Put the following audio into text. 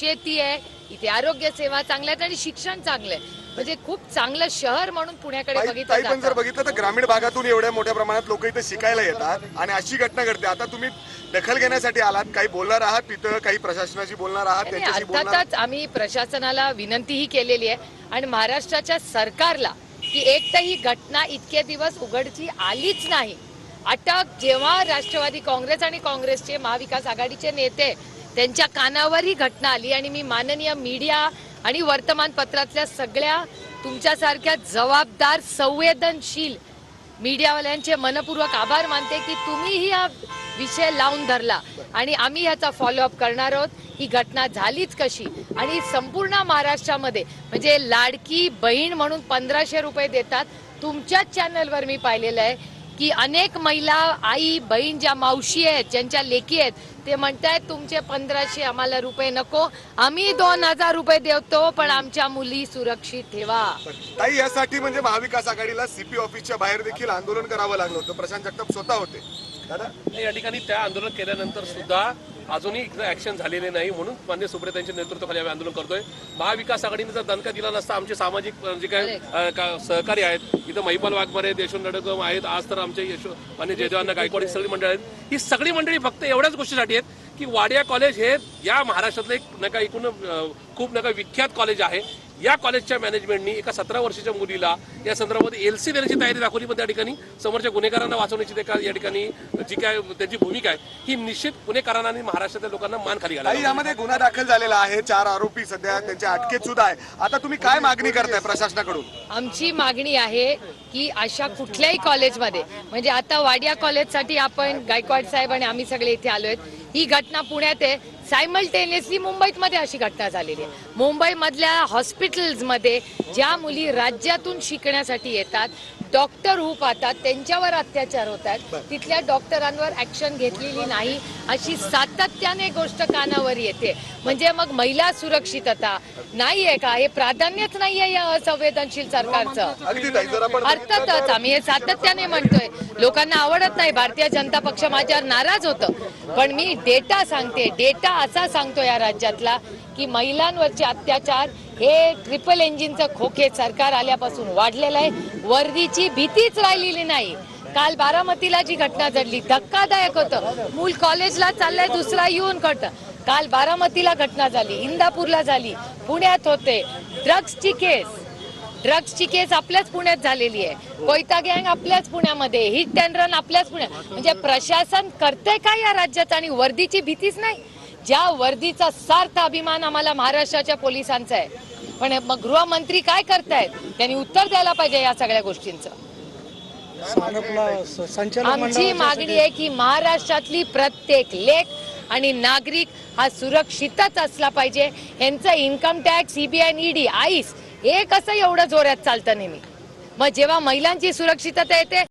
शेती आहे, इथे आरोग्य सेवा चांगल्या आहेत आणि शिक्षण चांगलं आहे. म्हणजे खूप चांगलं शहर म्हणून पुण्याकडे बघितलं पण जर बघितलं तर ग्रामीण भागातून एवढ्या मोठ्या प्रमाणात लोक इथे शिकायला येतात आणि अशी घटना घडते. आता तुम्ही दखल घेण्यासाठी आलात, काही बोलणार आहात तिथं, काही प्रशासनाशी बोलणार आहात, त्यांच्याशी बोलणार? अर्थातच आम्ही प्रशासनाला विनंतीही केलेली आहे आणि महाराष्ट्राच्या सरकारला की एक तर ही घटना इतके दिवस उघडची आलीच नाही. अटक जेव्हा राष्ट्रवादी काँग्रेस आणि काँग्रेसचे महाविकास आघाडीचे नेते त्यांच्या कानावर ही घटना आली आणि मी माननीय मीडिया आणि वर्तमानपत्रातल्या सगळ्या तुमच्यासारख्या जबाबदार संवेदनशील मीडियावाल्यांचे मनपूर्वक आभार मानते की तुम्हीही हा विषय लावून धरला आणि आम्ही ह्याचा फॉलोअप करणार आहोत. ही घटना झालीच कशी आणि संपूर्ण महाराष्ट्रामध्ये म्हणजे लाडकी बहीण म्हणून 1500 रुपये देतात. तुमच्याच चॅनलवर मी पाहिलेलं आहे की अनेक महिला आई बहीण ज्या मावशी आहेत ज्यांच्या लेकी आहेत ते म्हणतायत तुमचे 1500 आम्हाला रुपये नको, आम्ही 2000 रुपये देतो पण आमच्या मुली सुरक्षित ठेवा. ताई, यासाठी म्हणजे महाविकास आघाडीला सीपी ऑफिसच्या बाहेर देखील आंदोलन करावं लागलं होतं. प्रशांत जगताप स्वतः होते. या ठिकाणी त्या आंदोलन केल्यानंतर सुद्धा अजूनही ऍक्शन झालेले नाही, म्हणून मान्य सुप्रियातांच्या नेतृत्वाखाली आम्ही आंदोलन करतोय. महाविकास आघाडीने जर दणका दिला नसता, आमचे सामाजिक जे काय सहकारी आहेत, इथं महिपाल वाघमारे, यशवंत नडगम आहेत, आज तर आमचे मान्य जयदेवांना गायकवाड, ही सगळी मंडळी आहेत. ही सगळी मंडळी फक्त एवढ्याच गोष्टीसाठी आहेत की वाडिया कॉलेज हे या महाराष्ट्रातलं एक नका एकूण खूप नका विख्यात कॉलेज आहे. या कॉलेजच्या मॅनेजमेंटनी एका 17 वर्षाच्या मुलीला या संदर्भात एलसी देण्याची तयारी दाखवली, पण त्या ठिकाणी समोरच्या गुन्हेगारांना वाचवण्याची या ठिकाणी जी काय त्यांची भूमिका आहे ही निश्चित गुन्हेगारांना आणि महाराष्ट्रातल्या लोकांना मान खाली घालायला. यामध्ये गुन्हा दाखल झालेला आहे, 4 आरोपी सध्या त्यांच्या अटकेत सुद्धा आहे. आता तुम्ही काय मागणी करताय प्रशासनाकडून? आमची मागणी आहे की अशा कुठल्याही कॉलेजमध्ये म्हणजे आता वाडिया कॉलेजसाठी आपण गायकवाड साहेब आणि आम्ही सगळे इथे आलोय. ही घटना पुण्यात आहे, सायमल्टेनियसली मुंबईमध्ये अशी घटना झालेली आहे. मुंबईमधल्या हॉस्पिटल्समध्ये ज्या मुली राज्यातून शिकण्यासाठी येतात, डॉक्टर होऊ पाहतात, त्यांच्यावर अत्याचार होतात, तिथल्या डॉक्टरांवर ऍक्शन घेतलेली नाही अशी सातत्याने गोष्ट कानावर येते. म्हणजे मग महिला सुरक्षितता नाहीये का? हे प्राधान्यच नाहीये या असंवेदनशील सरकारचं. अर्थातच आम्ही हे सातत्याने म्हणतोय. लोकांना आवडत नाही, भारतीय जनता पक्ष माझ्यावर नाराज होतं, पण मी डेटा सांगते. डेटा असा सांगतो या राज्यातला की महिलांवरचे अत्याचार हे ट्रिपल इंजिनचं खोके सरकार आल्यापासून वाढलेलं आहे. वर्दीची भीतीच राहिलेली नाही. काल बारामतीला जी घटना घडली धक्कादायक होतं. मूल कॉलेजला चाललंय, दुसरा येऊन कळतं. काल बारामतीला घटना झाली, इंदापूरला झाली, पुण्यात होते. ड्रग्सची केस आपल्याच पुण्यात झालेली आहे. कोयता गँग आपल्याच पुण्यामध्ये, हिट अँड रन आपल्याच पुण्यात. म्हणजे प्रशासन करतंय काय या राज्यात आणि वर्दीची भीतीच नाही. ज्या वर्दीचा सार्थ अभिमान आम्हाला महाराष्ट्राच्या पोलिसांचा आहे, पण मग गृहमंत्री काय करतायत? त्यांनी उत्तर द्यायला पाहिजे या सगळ्या गोष्टींचं. आमची मागणी आहे की महाराष्ट्रातली प्रत्येक लेक आणि नागरिक हा सुरक्षितच असला पाहिजे. यांचं income tax, CBI, ED, ice हे कसं एवढं जोरात चालतं नेहमी. मग जेव्हा महिलांची सुरक्षितता येते